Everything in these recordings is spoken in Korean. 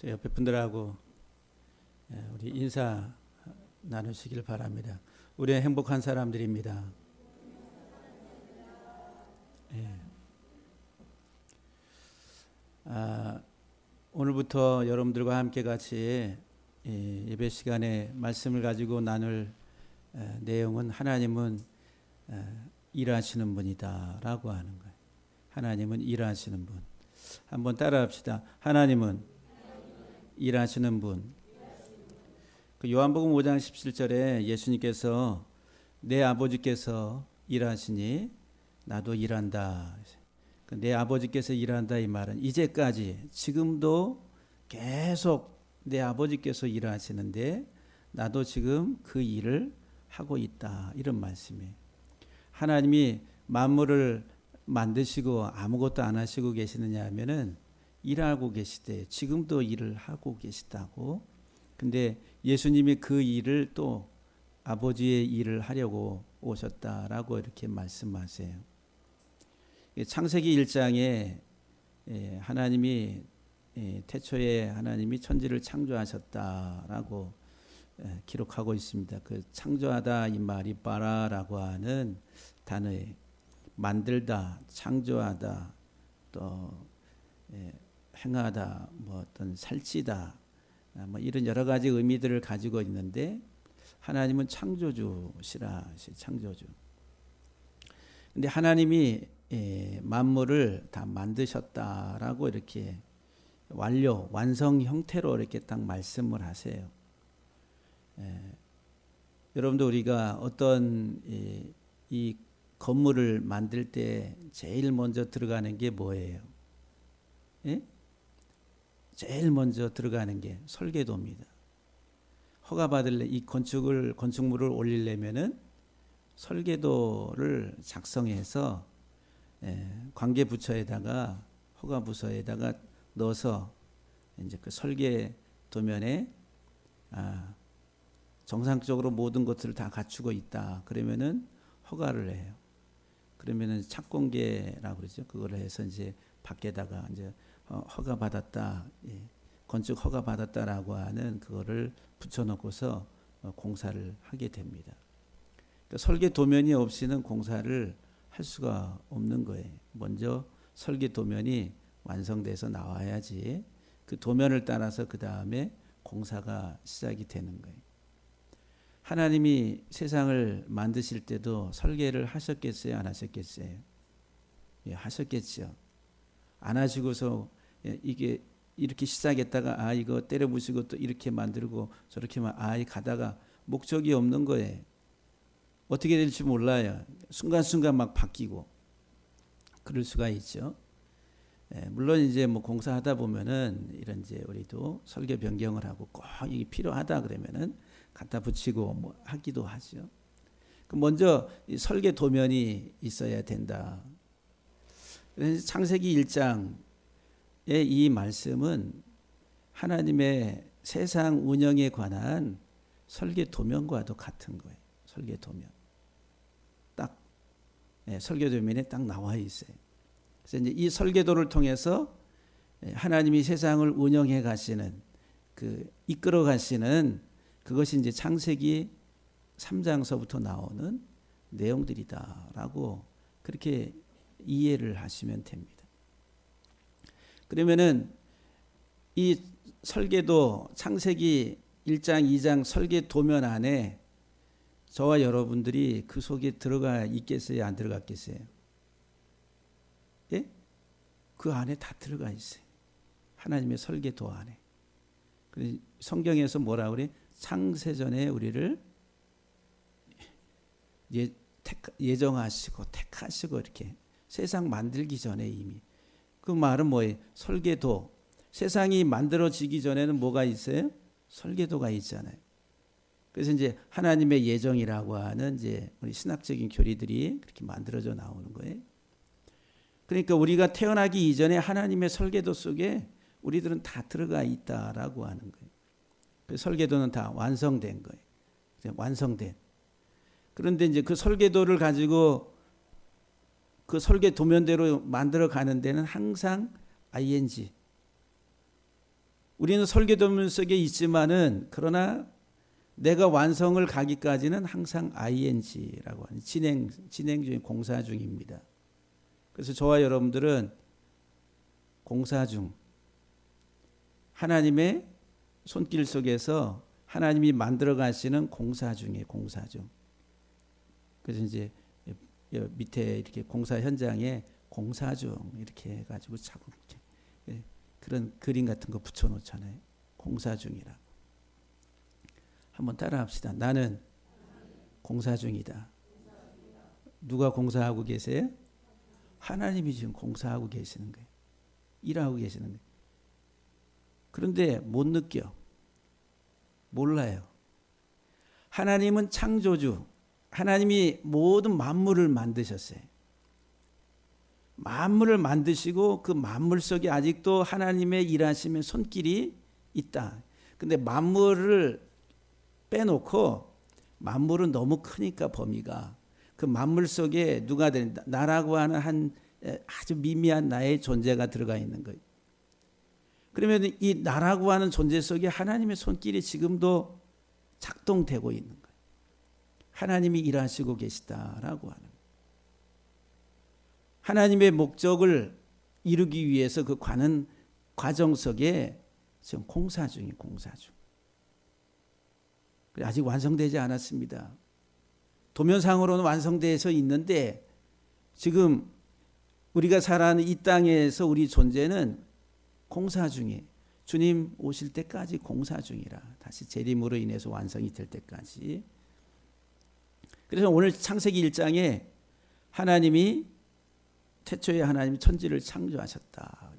저 옆에 분들하고 우리 인사 나누시길 바랍니다. 우리 행복한 사람들입니다. 예. 오늘부터 여러분들과 함께 같이 예배 시간에 말씀을 가지고 나눌 내용은 하나님은 일하시는 분이다 라고 하는 거예요. 하나님은 일하시는 분. 한번 따라합시다. 하나님은 일하시는 분. 그 요한복음 5장 17절에 예수님께서 내 아버지께서 일하시니 나도 일한다. 내 아버지께서 일한다 이 말은 이제까지 지금도 계속 내 아버지께서 일하시는데 나도 지금 그 일을 하고 있다. 이런 말씀이에요. 하나님이 만물을 만드시고 아무것도 안 하시고 계시느냐 하면은 일하고 계시대. 지금도 일을 하고 계시다고. 근데 예수님이 그 일을 또 아버지의 일을 하려고 오셨다라고 이렇게 말씀하세요. 창세기 1장에 하나님이 태초에 하나님이 천지를 창조하셨다라고 기록하고 있습니다. 그 창조하다 이 말이 바라라고 하는 단어에 만들다, 창조하다, 또 행하다, 뭐 어떤 살찌다, 뭐 이런 여러 가지 의미들을 가지고 있는데 하나님은 창조주시라, 창조주. 근데 하나님이 만물을 다 만드셨다라고 이렇게 완성 형태로 이렇게 딱 말씀을 하세요. 여러분도 우리가 어떤 이 건물을 만들 때 제일 먼저 들어가는 게 뭐예요? 예? 제일 먼저 들어가는 게 설계도입니다. 허가받을래 이 건축물을 올리려면은 설계도를 작성해서 관계부처에다가 허가부서에다가 넣어서 이제 그 설계 도면에 정상적으로 모든 것들을 다 갖추고 있다. 그러면은 허가를 해요. 그러면은 착공계라고 그러죠. 그걸 해서 이제 밖에다가 이제 허가 받았다, 건축 허가 받았다라고 하는 그거를 붙여놓고서 공사를 하게 됩니다. 그러니까 설계 도면이 없이는 공사를 할 수가 없는 거예요. 먼저 설계 도면이 완성돼서 나와야지 그 도면을 따라서 그 다음에 공사가 시작이 되는 거예요. 하나님이 세상을 만드실 때도 설계를 하셨겠어요? 안 하셨겠어요? 예, 하셨겠죠. 안 하시고서 이게 이렇게 시작했다가 이거 때려 부시고 또 이렇게 만들고 저렇게만 가다가 목적이 없는 거예요. 어떻게 될지 몰라요. 순간순간 막 바뀌고 그럴 수가 있죠. 물론 이제 뭐 공사하다 보면은 이런 이제 우리도 설계 변경을 하고 꼭 이게 필요하다 그러면은 갖다 붙이고 뭐 하기도 하죠. 먼저 이 설계 도면이 있어야 된다. 그래서 창세기 1장의 이 말씀은 하나님의 세상 운영에 관한 설계 도면과도 같은 거예요. 설계 도면. 딱 설계 도면에 딱 나와 있어요. 그래서 이제 이 설계도를 통해서 하나님이 세상을 운영해 가시는 그 이끌어 가시는 그것이 이제 창세기 3장서부터 나오는 내용들이다라고 그렇게 이해를 하시면 됩니다. 그러면은 이 설계도 창세기 1장, 2장 설계 도면 안에 저와 여러분들이 그 속에 들어가 있겠어요? 안 들어갔겠어요? 예? 그 안에 다 들어가 있어요. 하나님의 설계도 안에. 성경에서 뭐라 그래? 창세전에 우리를 예정하시고 택하시고 이렇게 세상 만들기 전에 이미. 그 말은 뭐예요? 설계도. 세상이 만들어지기 전에는 뭐가 있어요? 설계도가 있잖아요. 그래서 이제 하나님의 예정이라고 하는 이제 우리 신학적인 교리들이 그렇게 만들어져 나오는 거예요. 그러니까 우리가 태어나기 이전에 하나님의 설계도 속에 우리들은 다 들어가 있다라고 하는 거예요. 그 설계도는 다 완성된 거예요. 완성된. 그런데 이제 그 설계도를 가지고 그 설계 도면대로 만들어 가는 데는 항상 ing 우리는 설계도문 속에 있지만은 그러나 내가 완성을 가기까지는 항상 ing라고 하는 진행 중인 공사 중입니다. 그래서 저와 여러분들은 공사 중, 하나님의 손길 속에서 하나님이 만들어 가시는 공사 중에 공사 중. 그래서 이제 밑에 이렇게 공사 현장에 공사 중 이렇게 해가지고 자꾸 그런 그림 같은 거 붙여놓잖아요. 공사 중이라. 한번 따라합시다. 나는 공사 중이다. 누가 공사하고 계세요? 하나님이 지금 공사하고 계시는 거예요. 일하고 계시는 거예요. 그런데 못 느껴. 몰라요. 하나님은 창조주. 하나님이 모든 만물을 만드셨어요. 만물을 만드시고 그 만물 속에 아직도 하나님의 일하심의 손길이 있다. 근데 만물을 빼놓고 만물은 너무 크니까 범위가 그 만물 속에 누가 되는 나라고 하는 한 아주 미미한 나의 존재가 들어가 있는 거예요. 그러면 이 나라고 하는 존재 속에 하나님의 손길이 지금도 작동되고 있는 거예요. 하나님이 일하시고 계시다라고 하는 거예요. 하나님의 목적을 이루기 위해서 그 가는 과정 속에 지금 공사 중이 공사 중. 아직 완성되지 않았습니다. 도면상으로는 완성돼서 있는데 지금 우리가 살아가는 이 땅에서 우리 존재는 공사 중에 주님 오실 때까지 공사 중이라. 다시 재림으로 인해서 완성이 될 때까지. 그래서 오늘 창세기 1장에 하나님이 태초에 하나님이 천지를 창조하셨다.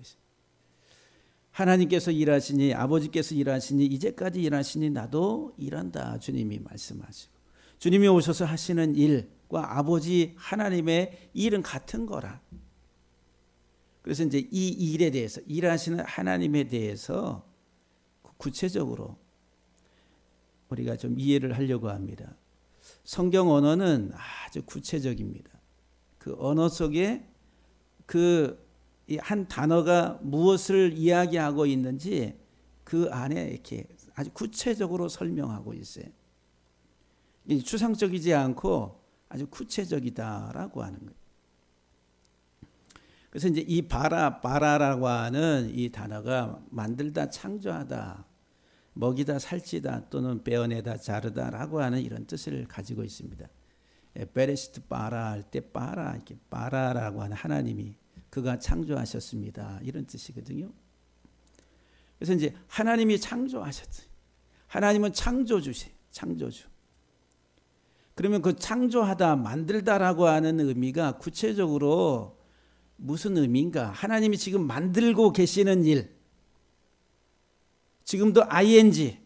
하나님께서 일하시니 아버지께서 일하시니 이제까지 일하시니 나도 일한다. 주님이 말씀하시고 주님이 오셔서 하시는 일과 아버지 하나님의 일은 같은 거라. 그래서 이제 이 일에 대해서 일하시는 하나님에 대해서 구체적으로 우리가 좀 이해를 하려고 합니다. 성경 언어는 아주 구체적입니다. 그 언어 속에 그 한 단어가 무엇을 이야기하고 있는지 그 안에 이렇게 아주 구체적으로 설명하고 있어요. 추상적이지 않고 아주 구체적이다라고 하는 거예요. 그래서 이제 이 바라라고 하는 이 단어가 만들다, 창조하다, 먹이다, 살찌다 또는 베어내다, 자르다라고 하는 이런 뜻을 가지고 있습니다. 베레시트 바라 할 때 바라 이렇게 바라라고 하는 하나님이 그가 창조하셨습니다. 이런 뜻이거든요. 그래서 이제 하나님이 창조하셨어요. 하나님은 창조주세요. 창조주. 그러면 그 창조하다, 만들다라고 하는 의미가 구체적으로 무슨 의미인가? 하나님이 지금 만들고 계시는 일. 지금도 ing.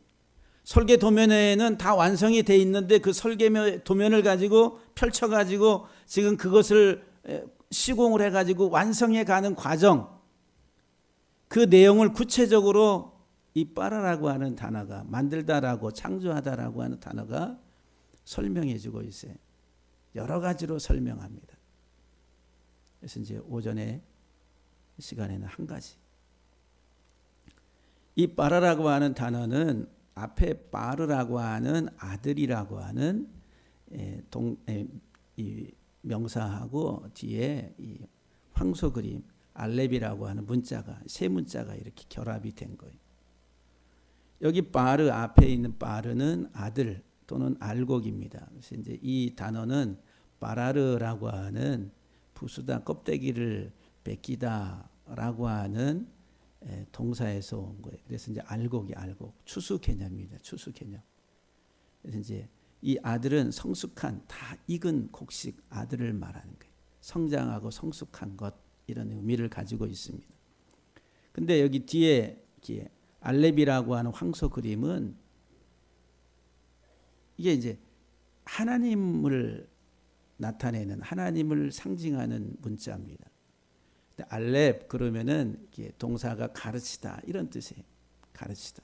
설계 도면에는 다 완성이 돼 있는데 그 설계 도면을 가지고 펼쳐가지고 지금 그것을 시공을 해가지고 완성해 가는 과정, 그 내용을 구체적으로 이 빠라라고 하는 단어가 만들다라고 창조하다라고 하는 단어가 설명해 주고 있어요. 여러 가지로 설명합니다. 그래서 이제 오전에 시간에는 한 가지. 이 빠라라고 하는 단어는 앞에 빠르라고 하는 아들이라고 하는 이 명사하고 뒤에 이 황소 그림 알렙이라고 하는 문자가 세 문자가 이렇게 결합이 된 거예요. 여기 바르 앞에 있는 바르는 아들 또는 알곡입니다. 그래서 이제 이 단어는 바라르라고 하는 부수다 껍데기를 벗기다라고 하는 동사에서 온 거예요. 그래서 이제 알곡이 알곡 추수 개념입니다. 추수 개념. 그래서 이제 이 아들은 성숙한 다 익은 곡식 아들을 말하는 거예요. 성장하고 성숙한 것 이런 의미를 가지고 있습니다. 근데 여기 뒤에 알렙이라고 하는 황소 그림은 이게 이제 하나님을 나타내는 하나님을 상징하는 문자입니다. 근데 알렙 그러면은 동사가 가르치다 이런 뜻이에요. 가르치다.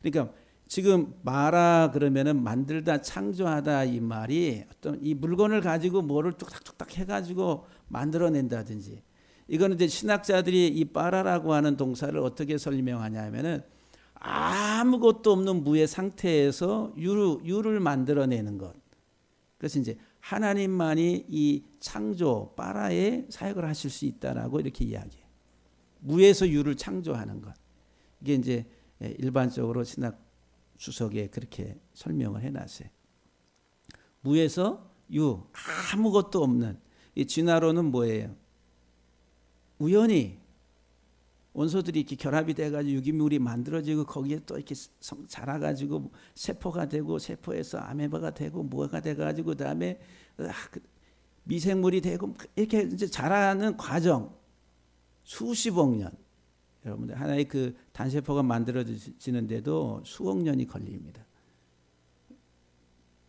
그러니까 지금 마라 그러면은 만들다 창조하다 이 말이 어떤 이 물건을 가지고 뭐를 뚝딱뚝딱 해가지고 만들어낸다든지 이거는 이제 신학자들이 이 빠라라고 하는 동사를 어떻게 설명하냐면은 아무것도 없는 무의 상태에서 유를 만들어내는 것. 그래서 이제 하나님만이 이 창조 바라의 사역을 하실 수 있다라고 이렇게 이야기해요. 무에서 유를 창조하는 것. 이게 이제 일반적으로 신학 주석에 그렇게 설명을 해놨어요. 무에서 유, 아무것도 없는. 이 진화론은 뭐예요? 우연히 원소들이 이렇게 결합이 돼가지고 유기물이 만들어지고 거기에 또 이렇게 자라가지고 세포가 되고 세포에서 아메바가 되고 뭐가 돼가지고 그다음에 미생물이 되고 이렇게 이제 자라는 과정 수십억 년. 여러분들 하나의 그 단세포가 만들어지는데도 수억 년이 걸립니다.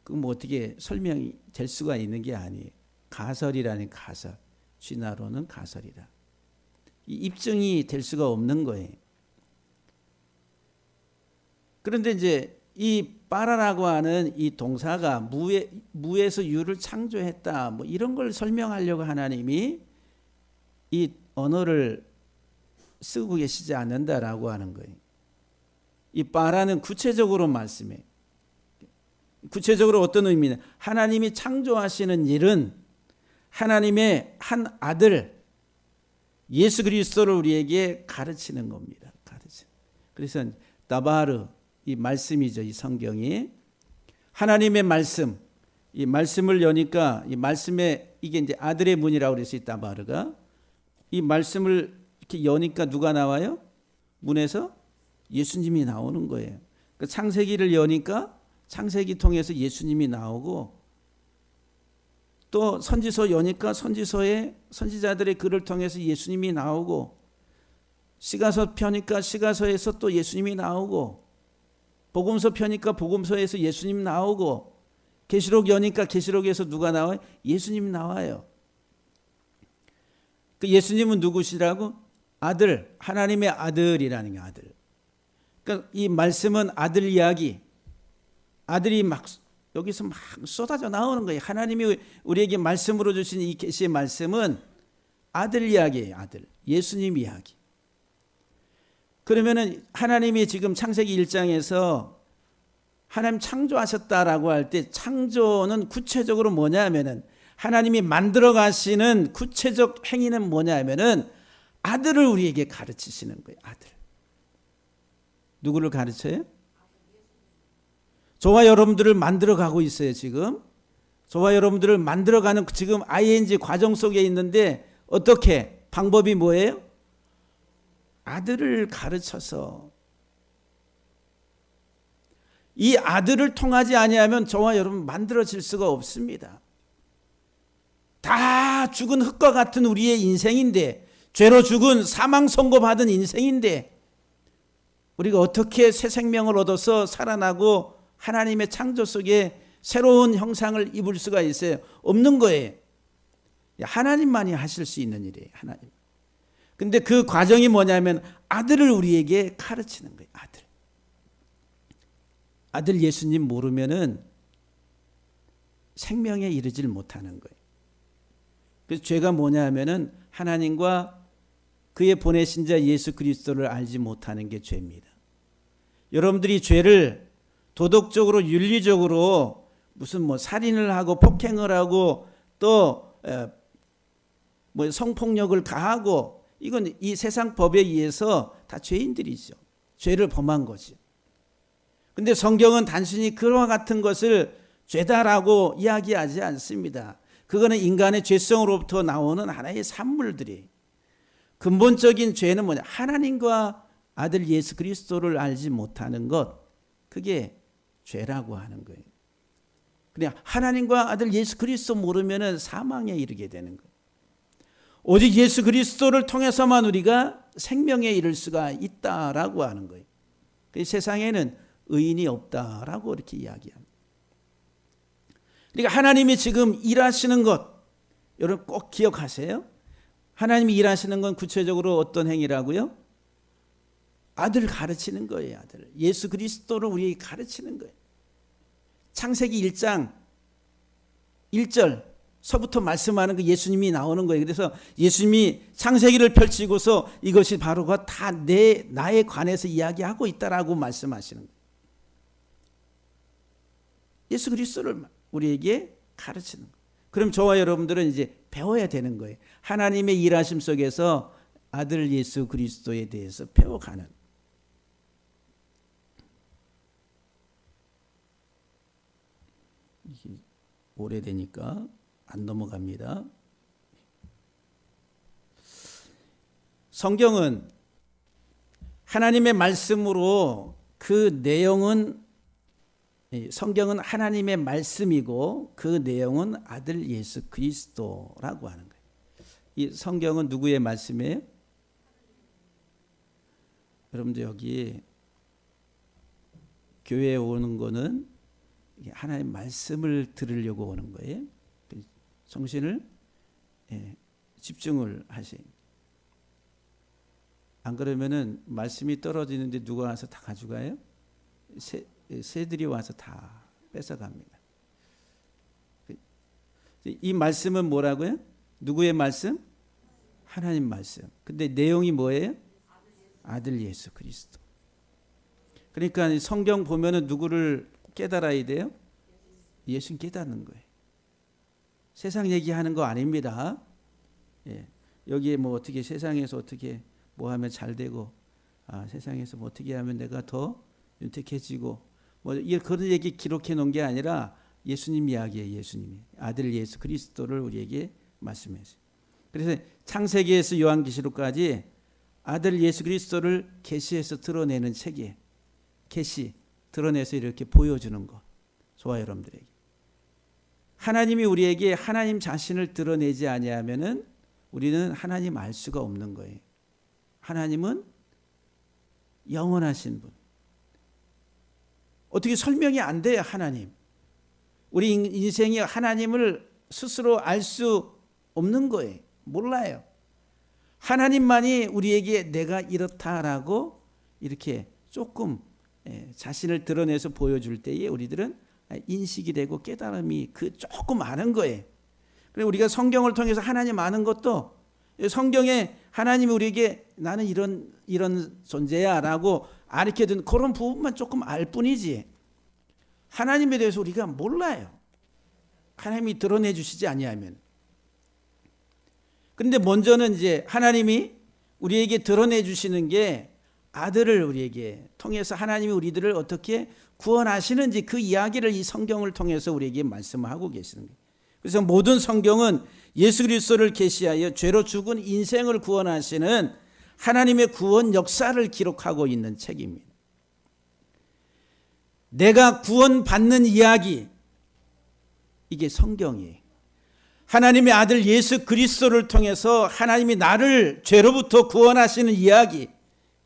그럼 뭐 어떻게 설명이 될 수가 있는 게 아니에요. 가설이라는 가설, 진화론은 가설이다. 이 입증이 될 수가 없는 거예요. 그런데 이제 이 빠라라고 하는 이 동사가 무에서 유를 창조했다, 뭐 이런 걸 설명하려고 하나님이 이 언어를 쓰고 계시지 않는다라고 하는 거예요. 이 빠라는 구체적으로 말씀해. 구체적으로 어떤 의미냐? 하나님이 창조하시는 일은 하나님의 한 아들 예수 그리스도를 우리에게 가르치는 겁니다. 그래서 다바르 이 말씀이죠. 이 성경이 하나님의 말씀, 이 말씀을 여니까 이 말씀에 이게 이제 아들의 문이라고 그랬어요. 다바르가 이 말씀을 이렇게 여니까 누가 나와요? 문에서 예수님이 나오는 거예요. 그 창세기를 여니까 창세기 통해서 예수님이 나오고 또 선지서 여니까 선지서에 선지자들의 글을 통해서 예수님이 나오고 시가서 펴니까 시가서에서 또 예수님이 나오고 복음서 펴니까 복음서에서 예수님 나오고 계시록 여니까 계시록에서 누가 나와요? 예수님이 나와요. 그 예수님은 누구시라고? 아들, 하나님의 아들이라는 게 아들. 그러니까 이 말씀은 아들 이야기. 아들이 막 여기서 막 쏟아져 나오는 거예요. 하나님이 우리에게 말씀으로 주신 이 계시의 말씀은 아들 이야기예요. 아들. 예수님 이야기. 그러면은 하나님이 지금 창세기 1장에서 하나님 창조하셨다라고 할 때 창조는 구체적으로 뭐냐 하면은 하나님이 만들어 가시는 구체적 행위는 뭐냐 하면은 아들을 우리에게 가르치시는 거예요. 아들. 누구를 가르쳐요? 저와 여러분들을 만들어 가고 있어요. 지금 저와 여러분들을 만들어 가는 지금 ING 과정 속에 있는데 어떻게 방법이 뭐예요? 아들을 가르쳐서 이 아들을 통하지 아니하면 저와 여러분 만들어질 수가 없습니다. 다 죽은 흙과 같은 우리의 인생인데 죄로 죽은 사망 선고받은 인생인데 우리가 어떻게 새 생명을 얻어서 살아나고 하나님의 창조 속에 새로운 형상을 입을 수가 있어요? 없는 거예요. 하나님만이 하실 수 있는 일이에요. 하나님. 근데 그 과정이 뭐냐면 아들을 우리에게 가르치는 거예요. 아들. 아들 예수님 모르면은 생명에 이르질 못하는 거예요. 그래서 죄가 뭐냐 하면은 하나님과 그의 보내신 자 예수 그리스도를 알지 못하는 게 죄입니다. 여러분들이 죄를 도덕적으로 윤리적으로 무슨 뭐 살인을 하고 폭행을 하고 또 뭐 성폭력을 가하고 이건 이 세상 법에 의해서 다 죄인들이죠. 죄를 범한 거죠. 근데 성경은 단순히 그와 같은 것을 죄다라고 이야기하지 않습니다. 그거는 인간의 죄성으로부터 나오는 하나의 산물들이 근본적인 죄는 뭐냐? 하나님과 아들 예수 그리스도를 알지 못하는 것. 그게 죄라고 하는 거예요. 그냥 하나님과 아들 예수 그리스도 모르면은 사망에 이르게 되는 거예요. 오직 예수 그리스도를 통해서만 우리가 생명에 이를 수가 있다라고 하는 거예요. 그 세상에는 의인이 없다라고 이렇게 이야기합니다. 그러니까 하나님이 지금 일하시는 것, 여러분 꼭 기억하세요. 하나님이 일하시는 건 구체적으로 어떤 행위라고요? 아들을 가르치는 거예요. 아들. 예수 그리스도를 우리에게 가르치는 거예요. 창세기 1장 1절 서부터 말씀하는 그 예수님이 나오는 거예요. 그래서 예수님이 창세기를 펼치고서 이것이 바로가 다 나에 관해서 이야기하고 있다라고 말씀하시는 거예요. 예수 그리스도를 우리에게 가르치는 거예요. 그럼 저와 여러분들은 이제 배워야 되는 거예요. 하나님의 일하심 속에서 아들 예수 그리스도에 대해서 배워가는. 이게 오래되니까 안 넘어갑니다. 성경은 하나님의 말씀으로 그 내용은 성경은 하나님의 말씀이고 그 내용은 아들 예수 그리스도라고 하는 거예요. 이 성경은 누구의 말씀이에요? 여러분들 여기 교회에 오는 거는 하나님의 말씀을 들으려고 오는 거예요. 정신을 집중을 하세요. 안 그러면은 말씀이 떨어지는데 누가 와서 다 가져가요? 새들이 와서 다 뺏어갑니다. 이 말씀은 뭐라고요? 누구의 말씀? 하나님 말씀. 근데 내용이 뭐예요? 아들 예수 그리스도. 그러니까 성경 보면은 누구를 깨달아야 돼요? 예수님 깨닫는 거예요. 세상 얘기하는 거 아닙니다. 여기에 뭐 어떻게 세상에서 어떻게 뭐 하면 잘 되고, 세상에서 뭐 어떻게 하면 내가 더 윤택해지고, 뭐 그런 얘기 기록해 놓은 게 아니라 예수님 이야기예요. 예수님이 아들 예수 그리스도를 우리에게 말씀했어요. 그래서 창세기에서 요한계시록까지 아들 예수 그리스도를 계시해서 드러내는 책이에요. 계시 드러내서 이렇게 보여주는 것. 저와 여러분들에게 하나님이 우리에게 하나님 자신을 드러내지 아니하면은 우리는 하나님 알 수가 없는 거예요. 하나님은 영원하신 분. 어떻게 설명이 안 돼요, 하나님. 우리 인생이 하나님을 스스로 알 수 없는 거예요. 몰라요. 하나님만이 우리에게 내가 이렇다라고 이렇게 조금 자신을 드러내서 보여줄 때에 우리들은 인식이 되고 깨달음이 그 조금 아는 거예요. 그리고 우리가 성경을 통해서 하나님 아는 것도 성경에 하나님이 우리에게 나는 이런 존재야 라고 가르쳐준 그런 부분만 조금 알 뿐이지 하나님에 대해서 우리가 몰라요. 하나님이 드러내 주시지 아니하면. 그런데 먼저는 이제 하나님이 우리에게 드러내 주시는 게 아들을 우리에게 통해서 하나님이 우리들을 어떻게 구원하시는지 그 이야기를 이 성경을 통해서 우리에게 말씀하고 계시는 거예요. 그래서 모든 성경은 예수 그리스도를 계시하여 죄로 죽은 인생을 구원하시는 하나님의 구원 역사를 기록하고 있는 책입니다. 내가 구원받는 이야기, 이게 성경이에요. 하나님의 아들 예수 그리스도를 통해서 하나님이 나를 죄로부터 구원하시는 이야기,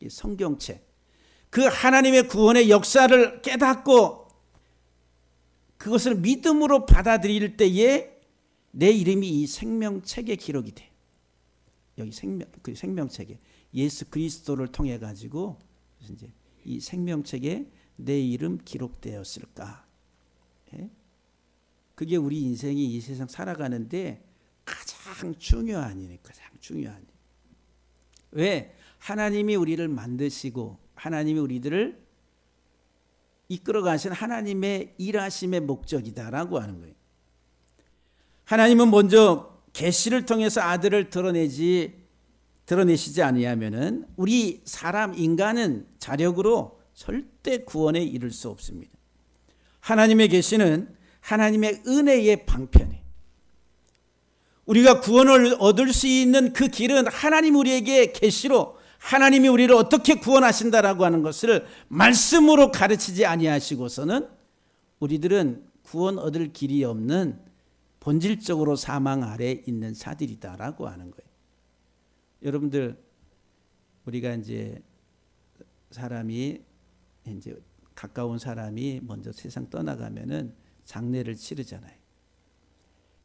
이 성경책. 그 하나님의 구원의 역사를 깨닫고 그것을 믿음으로 받아들일 때에 내 이름이 이 생명책에 기록이 돼. 여기 그 생명책에 예수 그리스도를 통해 가지고 이제 이 생명책에 내 이름 기록되었을까? 그게 우리 인생이 이 세상 살아가는데 가장 중요한 일이에요. 가장 중요한 일. 왜? 하나님이 우리를 만드시고 하나님이 우리들을 이끌어 가신 하나님의 일하심의 목적이다라고 하는 거예요. 하나님은 먼저 계시를 통해서 아들을 드러내시지 아니하면은 우리 사람 인간은 자력으로 절대 구원에 이를 수 없습니다. 하나님의 계시는 하나님의 은혜의 방편이에요. 우리가 구원을 얻을 수 있는 그 길은 하나님 우리에게 계시로 하나님이 우리를 어떻게 구원하신다라고 하는 것을 말씀으로 가르치지 아니하시고서는 우리들은 구원 얻을 길이 없는 본질적으로 사망 아래 있는 자들이다라고 하는 거예요. 여러분들 우리가 이제 사람이 이제 가까운 사람이 먼저 세상 떠나가면은 장례를 치르잖아요.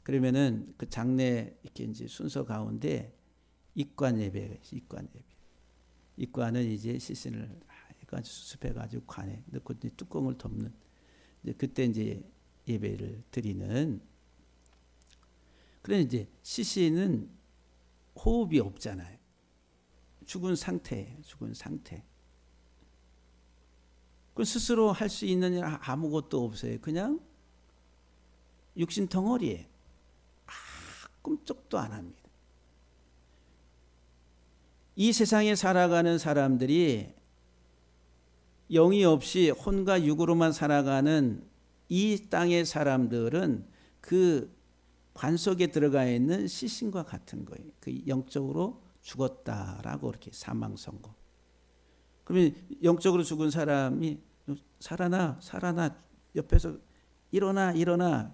그러면은 그 장례 이렇게 이제 순서 가운데 입관 예배가 있어요. 입관 예배. 입관은 이제 시신을 해가지고 수습해가지고 관에 넣고 뚜껑을 덮는 이제 그때 이제 예배를 드리는. 그런데 이제 시신은 호흡이 없잖아요. 죽은 상태예요. 죽은 상태. 그 스스로 할 수 있는 일 아무것도 없어요. 그냥 육신 덩어리에 꿈쩍도 안 합니다. 이 세상에 살아가는 사람들이 영이 없이 혼과 육으로만 살아가는 이 땅의 사람들은 그 관 속에 들어가 있는 시신과 같은 거예요. 그 영적으로 죽었다라고 이렇게 사망 선고. 그러면 영적으로 죽은 사람이 살아나 옆에서 일어나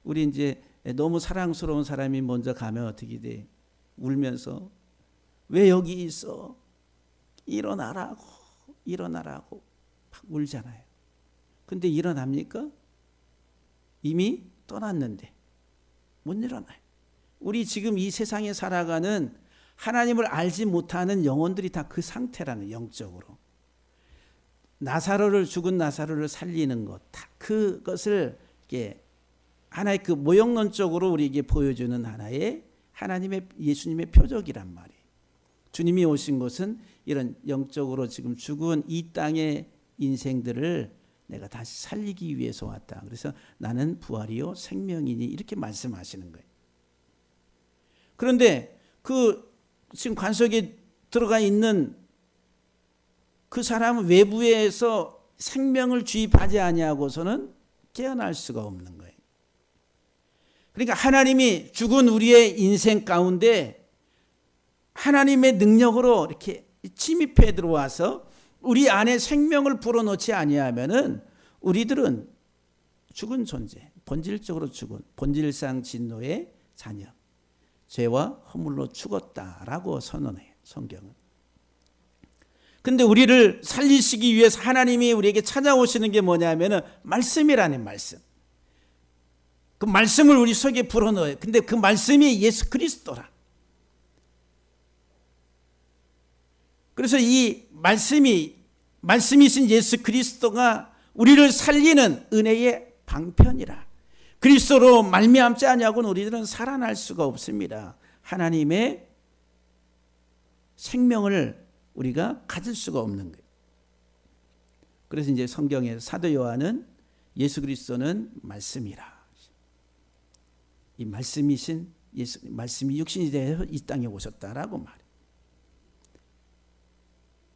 우리 이제 너무 사랑스러운 사람이 먼저 가면 어떻게 돼? 울면서 왜 여기 있어? 일어나라고 막 울잖아요. 근데 일어납니까? 이미 떠났는데 못 일어나요. 우리 지금 이 세상에 살아가는 하나님을 알지 못하는 영혼들이 다 그 상태라는, 영적으로. 죽은 나사로를 살리는 것, 다 그것을 이게 하나의 그 모형론적으로 우리에게 보여주는 하나의 하나님의, 예수님의 표적이란 말이에요. 주님이 오신 것은 이런 영적으로 지금 죽은 이 땅의 인생들을 내가 다시 살리기 위해서 왔다. 그래서 나는 부활이요 생명이니 이렇게 말씀하시는 거예요. 그런데 그 지금 관 속에 들어가 있는 그 사람은 외부에서 생명을 주입하지 아니하고서는 깨어날 수가 없는 거예요. 그러니까 하나님이 죽은 우리의 인생 가운데 하나님의 능력으로 이렇게 침입해 들어와서 우리 안에 생명을 불어넣지 아니하면은 우리들은 죽은 존재, 본질적으로 죽은, 본질상 진노의 자녀, 죄와 허물로 죽었다라고 선언해요, 성경은. 근데 우리를 살리시기 위해서 하나님이 우리에게 찾아오시는 게 뭐냐면은 말씀이라는 말씀. 그 말씀을 우리 속에 불어넣어요. 근데 그 말씀이 예수 그리스도라. 그래서 이 말씀이신 예수 그리스도가 우리를 살리는 은혜의 방편이라. 그리스도로 말미암지 아니하고는 우리들은 살아날 수가 없습니다. 하나님의 생명을 우리가 가질 수가 없는 거예요. 그래서 이제 성경에 사도 요한은 예수 그리스도는 말씀이라. 이 말씀이신 예수, 말씀이 육신이 되어 이 땅에 오셨다라고 말해요.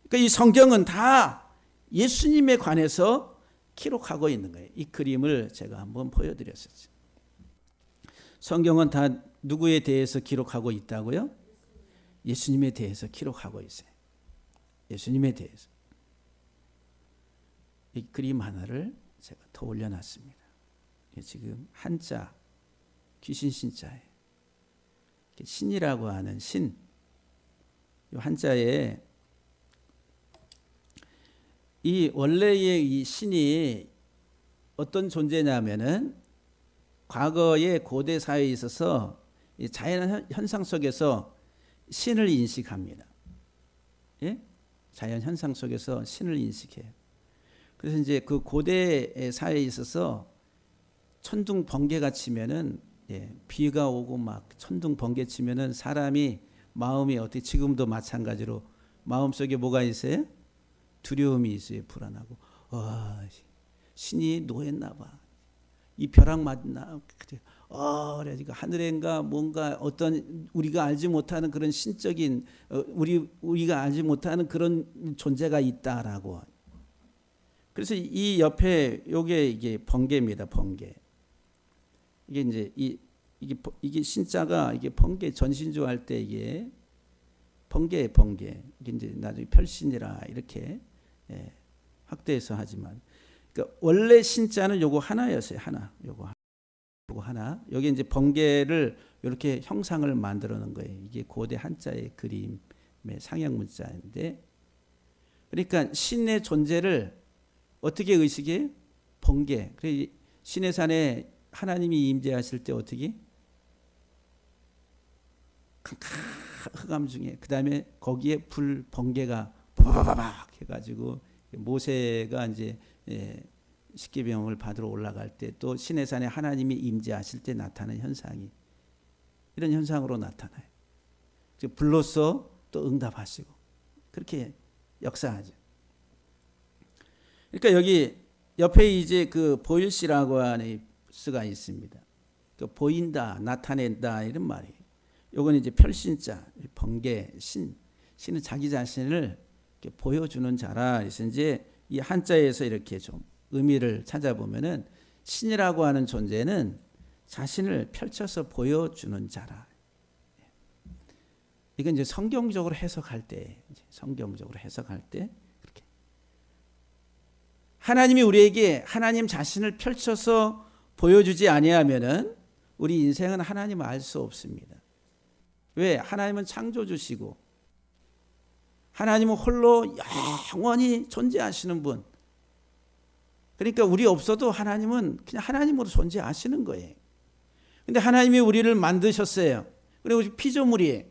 그러니까 이 성경은 다 예수님에 관해서 기록하고 있는 거예요. 이 그림을 제가 한번 보여드렸었죠. 성경은 다 누구에 대해서 기록하고 있다고요? 예수님에 대해서 기록하고 있어요. 예수님에 대해서. 이 그림 하나를 제가 더 올려놨습니다. 지금 한자, 귀신 신자예요. 신이라고 하는 신. 이 한자에 이 원래의 이 신이 어떤 존재냐면은 과거의 고대 사회에 있어서 자연 현상 속에서 신을 인식합니다. 예? 자연 현상 속에서 신을 인식해요. 그래서 이제 그 고대 사회에 있어서 천둥 번개가 치면은 비가 오고 막 천둥 번개 치면은 사람이 마음이 어떻게, 지금도 마찬가지로 마음속에 뭐가 있어요? 두려움이 있어요. 불안하고. 신이 노했나 봐. 이 벼락 맞나? 그러니까 하늘엔가 뭔가 어떤 우리가 알지 못하는 그런 신적인 우리가 알지 못하는 그런 존재가 있다라고. 그래서 이 옆에 요게 이게 번개입니다. 번개. 이게 이제 이게 신자가 이게 번개 전신주 할 때 이게 번개 이게 이제 나중에 별신이라 이렇게 확대해서 하지만, 그러니까 원래 신자는 요거 하나였어요. 요거 하나. 여기 이제 번개를 이렇게 형상을 만들어 놓은 거예요. 이게 고대 한자의 그림의 상형 문자인데, 그러니까 신의 존재를 어떻게 의식해요? 번개. 그래서 신의 산에 하나님이 임재하실 때 어떻게? 흑암 중에, 그 다음에 거기에 불 번개가 바바바박 해가지고 모세가 이제 십계명을 받으러 올라갈 때 또 시내산에 하나님이 임재하실 때 나타나는 현상이 이런 현상으로 나타나요. 불로써 또 응답하시고 그렇게 역사하죠. 그러니까 여기 옆에 이제 그 보일시라고 하는 수가 있습니다. 그 보인다, 나타낸다 이런 말이에요. 요건 이제 별신자, 번개, 신은 자기 자신을 이렇게 보여주는 자라. 그래서 이제 이 한자에서 이렇게 좀 의미를 찾아보면은 신이라고 하는 존재는 자신을 펼쳐서 보여주는 자라. 이건 이제 성경적으로 해석할 때 그렇게 하나님이 우리에게 하나님 자신을 펼쳐서 보여주지 아니하면은 우리 인생은 하나님을 알 수 없습니다. 왜? 하나님은 창조주시고 하나님은 홀로 영원히 존재하시는 분. 그러니까 우리 없어도 하나님은 그냥 하나님으로 존재하시는 거예요. 근데 하나님이 우리를 만드셨어요. 그리고 피조물이에요.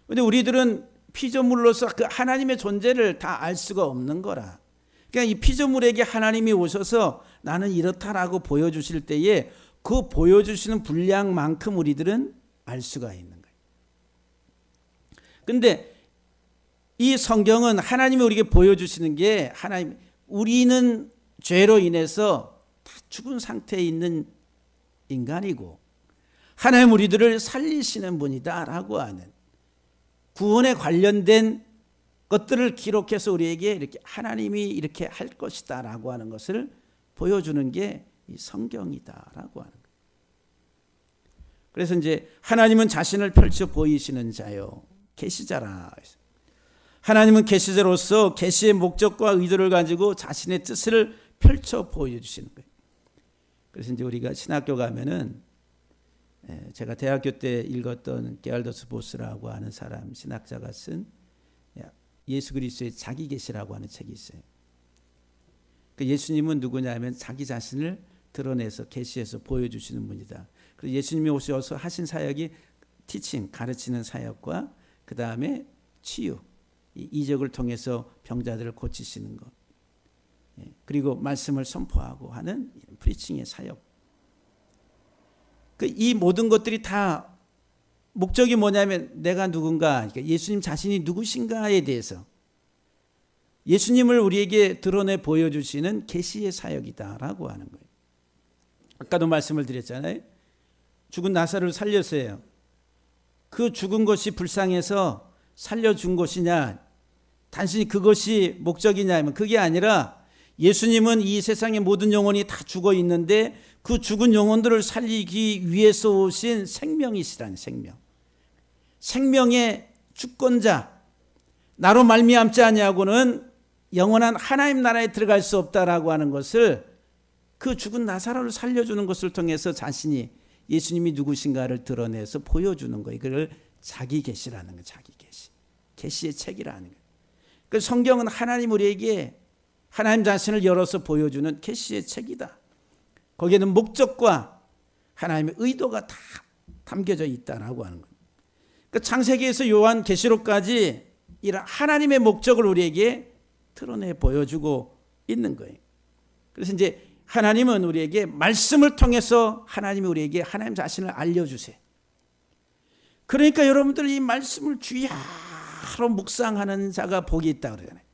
근데 우리들은 피조물로서 그 하나님의 존재를 다 알 수가 없는 거라. 그러니까 이 피조물에게 하나님이 오셔서 나는 이렇다라고 보여주실 때에 그 보여주시는 분량만큼 우리들은 알 수가 있는 거예요. 근데 이 성경은 하나님이 우리에게 보여주시는 게 하나님, 우리는 죄로 인해서 다 죽은 상태에 있는 인간이고 하나님 우리들을 살리시는 분이다라고 하는 구원에 관련된 것들을 기록해서 우리에게 이렇게 하나님이 이렇게 할 것이다라고 하는 것을 보여주는 게 이 성경이다라고 하는 거예요. 그래서 이제 하나님은 자신을 펼쳐 보이시는 자요, 계시자라. 하나님은 계시자로서 계시의 목적과 의도를 가지고 자신의 뜻을 펼쳐 보여주시는 거예요. 그래서 이제 우리가 신학교 가면은 제가 대학교 때 읽었던 게알더스 보스라고 하는 사람 신학자가 쓴 예수 그리스도의 자기 계시라고 하는 책이 있어요. 그 예수님은 누구냐면 자기 자신을 드러내서 계시해서 보여주시는 분이다. 그래서 예수님이 오셔서 하신 사역이 티칭, 가르치는 사역과 그 다음에 치유, 이적을 통해서 병자들을 고치시는 것, 그리고 말씀을 선포하고 하는 프리칭의 사역. 이 모든 것들이 다 목적이 뭐냐면 내가 누군가, 그러니까 예수님 자신이 누구신가에 대해서 예수님을 우리에게 드러내 보여주시는 계시의 사역이다라고 하는 거예요. 아까도 말씀을 드렸잖아요. 죽은 나사로를 살렸어요. 그 죽은 것이 불쌍해서 살려준 것이냐, 단순히 그것이 목적이냐 하면 그게 아니라 예수님은 이 세상의 모든 영혼이 다 죽어 있는데 그 죽은 영혼들을 살리기 위해서 오신 생명이시라는 생명. 생명의 주권자, 나로 말미암지 아니하고는 영원한 하나님 나라에 들어갈 수 없다라고 하는 것을 그 죽은 나사로를 살려주는 것을 통해서 자신이 예수님이 누구신가를 드러내서 보여주는 거예요. 그걸 자기 계시라는 거예요. 자기 계시. 계시의 책이라는 거예요. 그 성경은 하나님 우리에게 하나님 자신을 열어서 보여주는 계시의 책이다. 거기에는 목적과 하나님의 의도가 다 담겨져 있다라고 하는 거예요. 그 창세기에서 요한 계시록까지 이런 하나님의 목적을 우리에게 드러내 보여주고 있는 거예요. 그래서 이제 하나님은 우리에게 말씀을 통해서 하나님이 우리에게 하나님 자신을 알려주세요. 그러니까 여러분들 이 말씀을 주야로 묵상하는 자가 복이 있다 그러잖아요.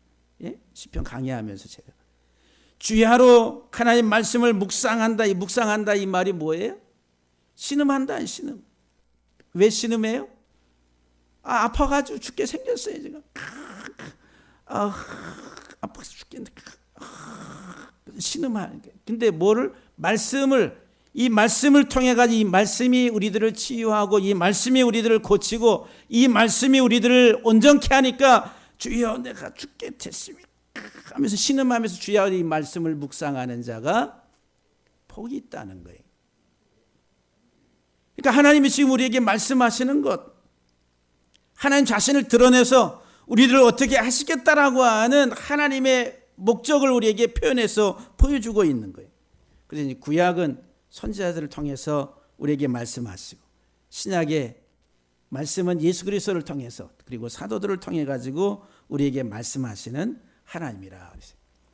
예? 시편 강의하면서 제가 주야로 하나님 말씀을 묵상한다. 이 묵상한다 이 말이 뭐예요? 신음한다. 신음. 왜 신음해요? 아파가지고 죽게 생겼어요 지금. 아파서 죽겠는데 신음하는 게. 근데 뭐를 이 말씀을 통해 가지고 이 말씀이 우리들을 치유하고 이 말씀이 우리들을 고치고 이 말씀이 우리들을 온전케 하니까 주여 내가 죽게 됐습니까 하면서 신음하면서 주여 이 말씀을 묵상하는 자가 복이 있다는 거예요. 그러니까 하나님이 지금 우리에게 말씀하시는 것, 하나님 자신을 드러내서 우리들을 어떻게 하시겠다라고 하는 하나님의 목적을 우리에게 표현해서 보여주고 있는 거예요. 그래서 구약은 선지자들을 통해서 우리에게 말씀하시고 신약의 말씀은 예수 그리스도를 통해서 그리고 사도들을 통해 가지고 우리에게 말씀하시는 하나님이라.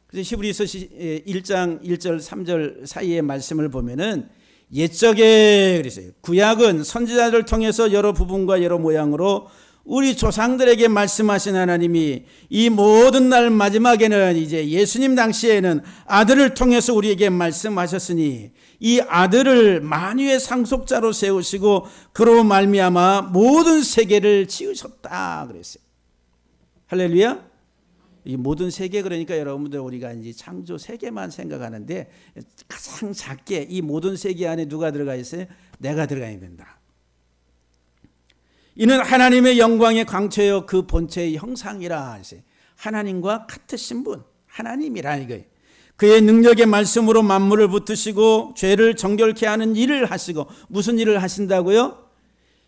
그래서 히브리서 1장 1절 3절 사이의 말씀을 보면은 옛적에 그랬어요. 구약은 선지자를 통해서 여러 부분과 여러 모양으로 우리 조상들에게 말씀하신 하나님이 이 모든 날 마지막에는 이제 예수님 당시에는 아들을 통해서 우리에게 말씀하셨으니 이 아들을 만유의 상속자로 세우시고 그로 말미암아 모든 세계를 지으셨다 그랬어요. 할렐루야. 이 모든 세계 그러니까 여러분들 우리가 이제 창조 세계만 생각하는데 가장 작게 이 모든 세계 안에 누가 들어가 있어요? 내가 들어가야 된다. 이는 하나님의 영광의 광채요 그 본체의 형상이라 하세요. 하나님과 같으신 분 하나님이라 이거예요. 그의 능력의 말씀으로 만물을 붙드시고 죄를 정결케 하는 일을 하시고 무슨 일을 하신다고요?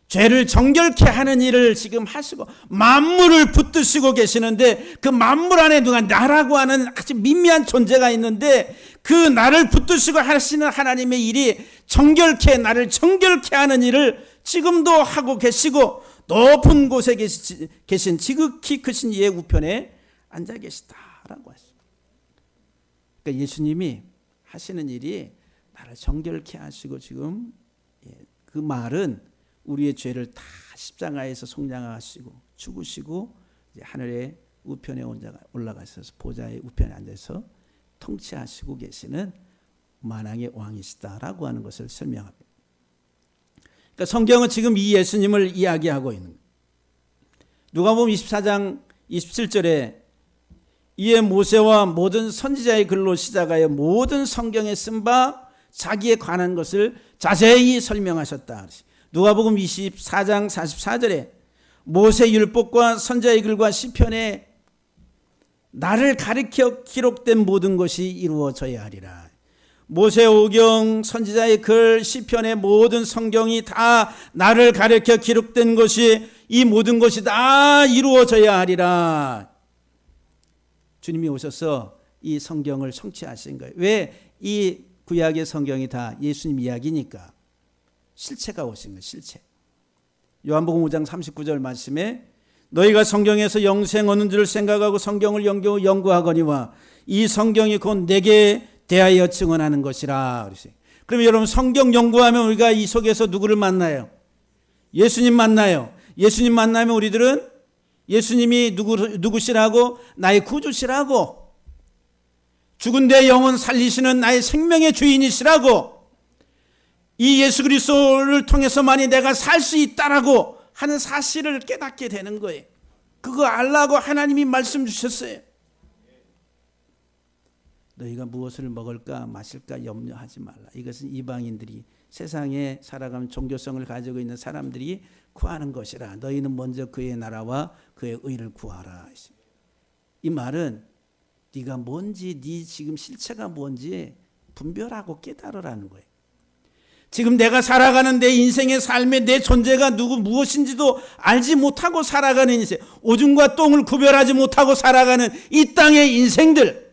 죄를 정결케 하는 일을 지금 하시고 만물을 붙드시고 계시는데 그 만물 안에 누가 나라고 하는 아주 미미한 존재가 있는데 그 나를 붙드시고 하시는 하나님의 일이 정결케 나를 정결케 하는 일을 지금도 하고 계시고 높은 곳에 계신 지극히 크신 이의 우편에 앉아 계시다라고 하십니다. 그러니까 예수님이 하시는 일이 나를 정결케 하시고 지금 그 말은 우리의 죄를 다 십자가에서 속량하시고 죽으시고 이제 하늘의 우편에 올라가셔서 보좌의 우편에 앉아서 통치하시고 계시는 만왕의 왕이시다라고 하는 것을 설명합니다. 그러니까 성경은 지금 이 예수님을 이야기하고 있는 거예요. 누가복음 24장 27절에 이에 모세와 모든 선지자의 글로 시작하여 모든 성경에 쓴 바 자기에 관한 것을 자세히 설명하셨다. 누가복음 24장 44절에 모세 율법과 선지자의 글과 시편에 나를 가리켜 기록된 모든 것이 이루어져야 하리라. 모세오경 선지자의 글 시편의 모든 성경이 다 나를 가리켜 기록된 것이 이 모든 것이 다 이루어져야 하리라. 주님이 오셔서 이 성경을 성취하신 거예요. 왜? 이 구약의 성경이 다 예수님 이야기니까. 실체가 오신 거예요. 실체. 요한복음 5장 39절 말씀에 너희가 성경에서 영생 얻는 줄을 생각하고 성경을 연구하거니와 이 성경이 곧 내게 대하여 증언하는 것이라 그러세요. 그러면 여러분 성경 연구하면 우리가 이 속에서 누구를 만나요? 예수님 만나요. 예수님 만나면 우리들은 예수님이 누구시라고? 나의 구주시라고. 죽은 내 영혼 살리시는 나의 생명의 주인이시라고. 이 예수 그리스도를 통해서만이 내가 살 수 있다라고 하는 사실을 깨닫게 되는 거예요. 그거 알라고 하나님이 말씀 주셨어요. 너희가 무엇을 먹을까 마실까 염려하지 말라. 이것은 이방인들이 세상에 살아가는 종교성을 가지고 있는 사람들이 구하는 것이라. 너희는 먼저 그의 나라와 그의 의를 구하라. 이 말은 네가 뭔지 네 지금 실체가 뭔지 분별하고 깨달으라는 거예요. 지금 내가 살아가는 내 인생의 삶의 내 존재가 무엇인지도 알지 못하고 살아가는 인생, 오줌과 똥을 구별하지 못하고 살아가는 이 땅의 인생들,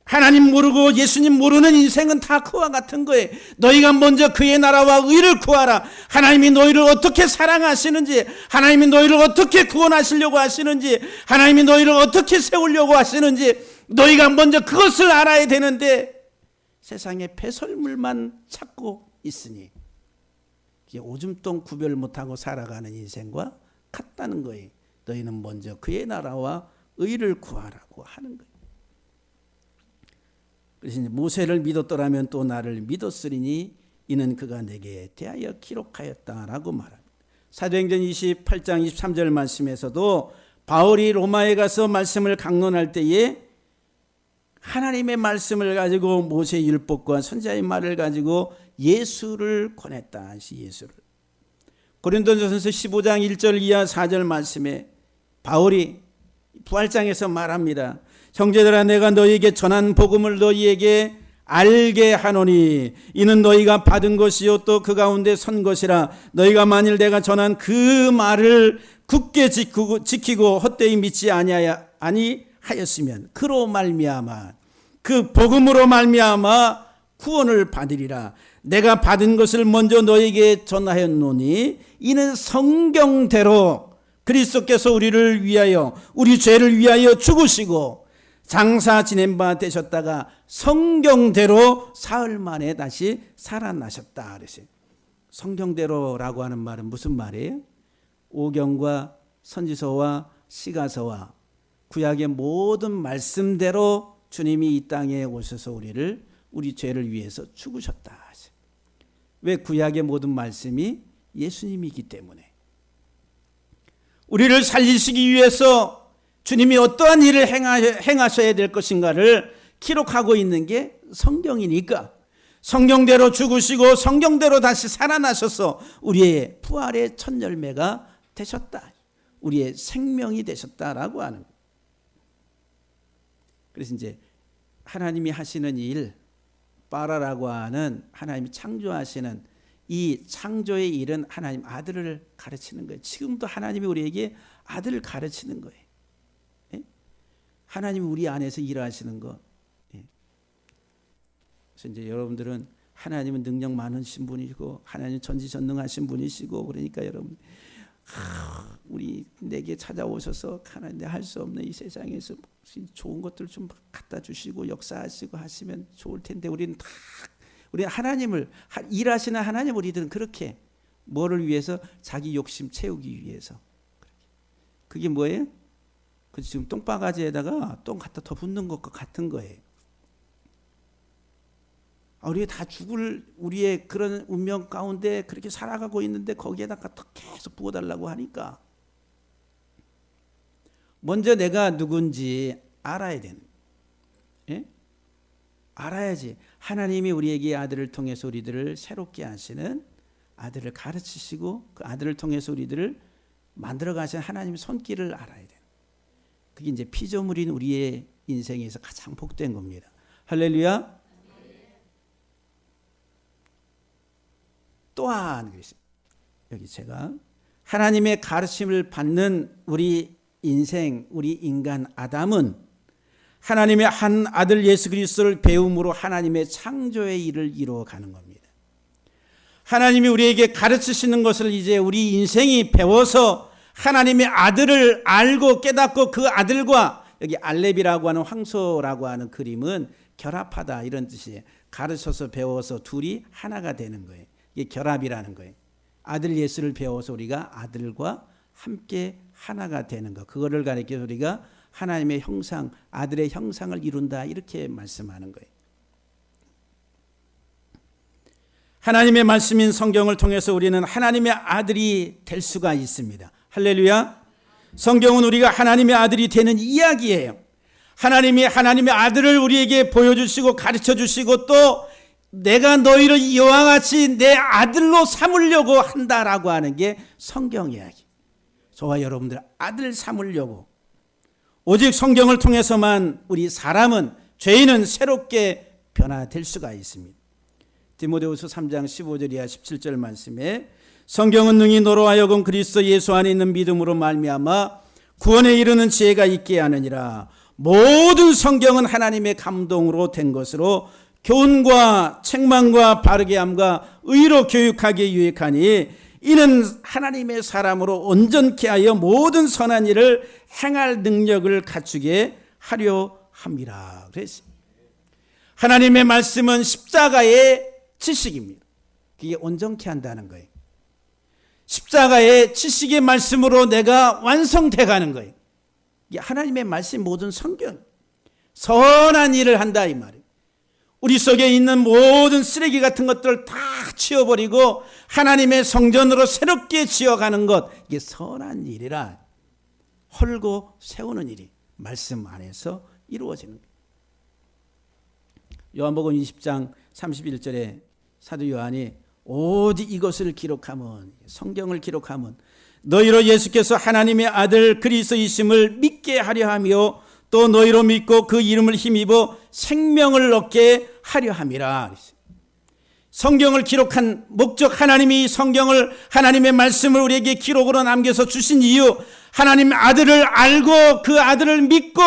하나님 모르고 예수님 모르는 인생은 다 그와 같은 거예요. 너희가 먼저 그의 나라와 의를 구하라. 하나님이 너희를 어떻게 사랑하시는지, 하나님이 너희를 어떻게 구원하시려고 하시는지, 하나님이 너희를 어떻게 세우려고 하시는지 너희가 먼저 그것을 알아야 되는데 세상에 배설물만 찾고 있으니 오줌똥 구별 못하고 살아가는 인생과 같다는 거예요. 너희는 먼저 그의 나라와 의를 구하라고 하는 거예요. 그래서 모세를 믿었더라면 또 나를 믿었으리니 이는 그가 내게 대하여 기록하였다라고 말합니다. 사도행전 28장 23절 말씀에서도 바울이 로마에 가서 말씀을 강론할 때에 하나님의 말씀을 가지고 모세 율법과 선지자의 말을 가지고 예수를 권했다. 예수를. 고린도전서 15장 1절 이하 4절 말씀에 바울이 부활장에서 말합니다. 형제들아 내가 너희에게 전한 복음을 너희에게 알게 하노니 이는 너희가 받은 것이요 또 그 가운데 선 것이라. 너희가 만일 내가 전한 그 말을 굳게 지키고 헛되이 믿지 아니하였으면 그로 말미암아 그 복음으로 말미암아 구원을 받으리라. 내가 받은 것을 먼저 너희에게 전하였노니 이는 성경대로 그리스도께서 우리를 위하여 우리 죄를 위하여 죽으시고 장사 지낸 바 되셨다가 성경대로 사흘 만에 다시 살아나셨다 그랬어요. 성경대로라고 하는 말은 무슨 말이에요? 오경과 선지서와 시가서와 구약의 모든 말씀대로 주님이 이 땅에 오셔서 우리 죄를 위해서 죽으셨다. 왜? 구약의 모든 말씀이 예수님이기 때문에. 우리를 살리시기 위해서 주님이 어떠한 일을 행하셔야 될 것인가를 기록하고 있는 게 성경이니까 성경대로 죽으시고 성경대로 다시 살아나셔서 우리의 부활의 첫 열매가 되셨다. 우리의 생명이 되셨다라고 하는 거예요. 그래서 이제 하나님이 하시는 일, 빠라라고 하는 하나님이 창조하시는 이 창조의 일은 하나님 아들을 가르치는 거예요. 지금도 하나님이 우리에게 아들을 가르치는 거예요. 예? 하나님이 우리 안에서 일하시는 것. 예. 그래서 이제 여러분들은 하나님은 능력 많으신 분이고 하나님 전지전능하신 분이시고 그러니까 여러분 우리 내게 찾아오셔서 하나님 할 수 없는 이 세상에서 좋은 것들 좀 갖다 주시고 역사하시고 하시면 좋을 텐데 우리 하나님을 일하시는 하나님 우리들은 그렇게 뭐를 위해서 자기 욕심 채우기 위해서 그게 뭐예요? 그 지금 똥바가지에다가 똥 갖다 더 붓는 것과 같은 거예요. 우리가 다 죽을 우리의 그런 운명 가운데 그렇게 살아가고 있는데 거기에다가 더 계속 부어달라고 하니까 먼저 내가 누군지 알아야 되는. 예? 알아야지. 하나님이 우리에게 아들을 통해서 우리들을 새롭게 하시는 아들을 가르치시고 그 아들을 통해서 우리들을 만들어 가시는 하나님의 손길을 알아야 돼요. 그게 이제 피조물인 우리의 인생에서 가장 복된 겁니다. 할렐루야. 또한 여기 제가 하나님의 가르침을 받는 우리 인생, 우리 인간 아담은 하나님의 한 아들 예수 그리스도를 배움으로 하나님의 창조의 일을 이루어가는 겁니다. 하나님이 우리에게 가르치시는 것을 이제 우리 인생이 배워서 하나님의 아들을 알고 깨닫고 그 아들과 여기 알렙이라고 하는 황소라고 하는 그림은 결합하다 이런 뜻이에요. 가르쳐서 배워서 둘이 하나가 되는 거예요. 이게 결합이라는 거예요. 아들 예수를 배워서 우리가 아들과 함께 하나가 되는 것. 그거를 가리켜서 우리가 하나님의 형상, 아들의 형상을 이룬다 이렇게 말씀하는 거예요. 하나님의 말씀인 성경을 통해서 우리는 하나님의 아들이 될 수가 있습니다. 할렐루야. 성경은 우리가 하나님의 아들이 되는 이야기예요. 하나님이 하나님의 아들을 우리에게 보여주시고 가르쳐주시고 또 내가 너희를 이와 같이 내 아들로 삼으려고 한다라고 하는 게 성경 이야기. 저와 여러분들 아들 삼으려고 오직 성경을 통해서만 우리 사람은 죄인은 새롭게 변화될 수가 있습니다. 디모데후서 3장 15절 이하 17절 말씀에 성경은 능히 너로 하여금 그리스도 예수 안에 있는 믿음으로 말미암아 구원에 이르는 지혜가 있게 하느니라. 모든 성경은 하나님의 감동으로 된 것으로 교훈과 책망과 바르게 함과 의로 교육하기에 유익하니 이는 하나님의 사람으로 온전케 하여 모든 선한 일을 행할 능력을 갖추게 하려 함이라. 그래서 하나님의 말씀은 십자가의 지식입니다. 그게 온전케 한다는 거예요. 십자가의 지식의 말씀으로 내가 완성돼 가는 거예요. 이게 하나님의 말씀 모든 성경 선한 일을 한다 이 말이에요. 우리 속에 있는 모든 쓰레기 같은 것들을 다 치워버리고 하나님의 성전으로 새롭게 지어가는 것, 이게 선한 일이라 헐고 세우는 일이 말씀 안에서 이루어지는 거예요. 요한복음 20장 31절에 사도 요한이 오직 이것을 기록하면, 성경을 기록하면 너희로 예수께서 하나님의 아들 그리스도이심을 믿게 하려 하며 또 너희로 믿고 그 이름을 힘입어 생명을 얻게 하려 함이라. 성경을 기록한 목적, 하나님이 성경을, 하나님의 말씀을 우리에게 기록으로 남겨서 주신 이유, 하나님의 아들을 알고 그 아들을 믿고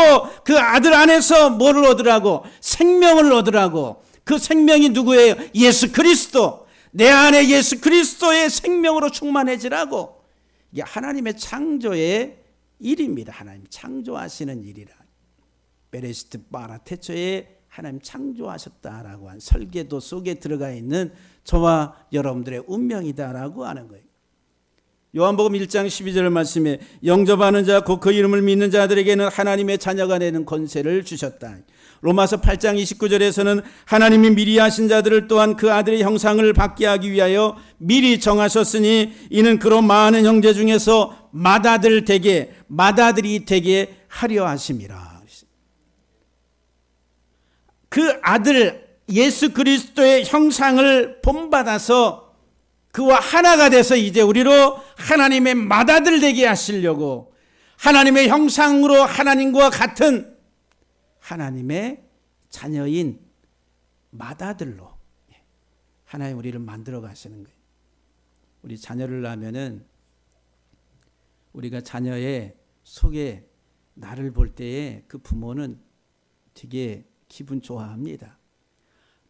그 아들 안에서 뭐를 얻으라고? 생명을 얻으라고. 그 생명이 누구예요? 예수 그리스도. 내 안에 예수 그리스도의 생명으로 충만해지라고. 이게 하나님의 창조의 일입니다. 하나님 창조하시는 일이라. 베레시트 바라 태초에 하나님 창조하셨다라고 한 설계도 속에 들어가 있는 저와 여러분들의 운명이다라고 하는 거예요. 요한복음 1장 12절 말씀에 영접하는 자 곧 그 이름을 믿는 자들에게는 하나님의 자녀가 되는 권세를 주셨다. 로마서 8장 29절에서는 하나님이 미리 하신 자들을 또한 그 아들의 형상을 받게 하기 위하여 미리 정하셨으니 이는 그로 많은 형제 중에서 맏아들이 되게 하려 하심이라. 그 아들 예수 그리스도의 형상을 본받아서 그와 하나가 돼서 이제 우리로 하나님의 맏아들 되게 하시려고 하나님의 형상으로 하나님과 같은 하나님의 자녀인 맏아들로 하나님 우리를 만들어 가시는 거예요. 우리 자녀를 낳으면은 우리가 자녀의 속에 나를 볼 때에 그 부모는 되게 기분 좋아합니다.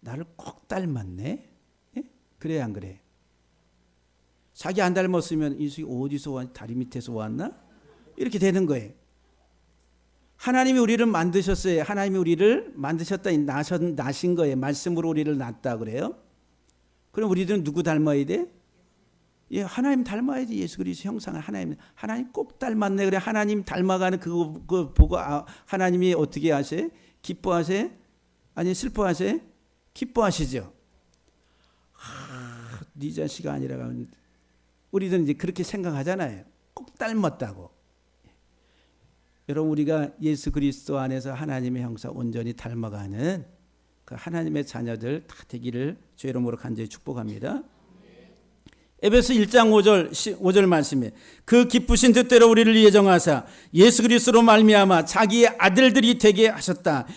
나를 꼭 닮았네? 예? 그래 안 그래? 자기 안 닮았으면 이수이 어디서 왔? 다리 밑에서 왔나? 이렇게 되는 거예요. 하나님이 우리를 만드셨어요. 하나님이 우리를 만드셨다, 나신 거예요. 말씀으로 우리를 낳았다 그래요. 그럼 우리들은 누구 닮아야 돼? 예, 하나님 닮아야지. 예수 그리스도 형상을 하나님 꼭 닮았네. 그래 하나님 닮아가는 그거 보고 하나님이 어떻게 하세요? 기뻐하세요? 아니 슬퍼하세요? 기뻐하시죠. 네 자식이 아니라고 하면 우리들은 이제 그렇게 생각하잖아요. 꼭 닮았다고. 여러분 우리가 예수 그리스도 안에서 하나님의 형상 온전히 닮아가는 그 하나님의 자녀들 다 되기를 주의 이름으로 간절히 축복합니다. 에베소 1장 5절 말씀에 그 기쁘신 뜻대로 우리를 예정하사 예수 그리스도로 말미암아 자기의 아들들이 되게 하셨다.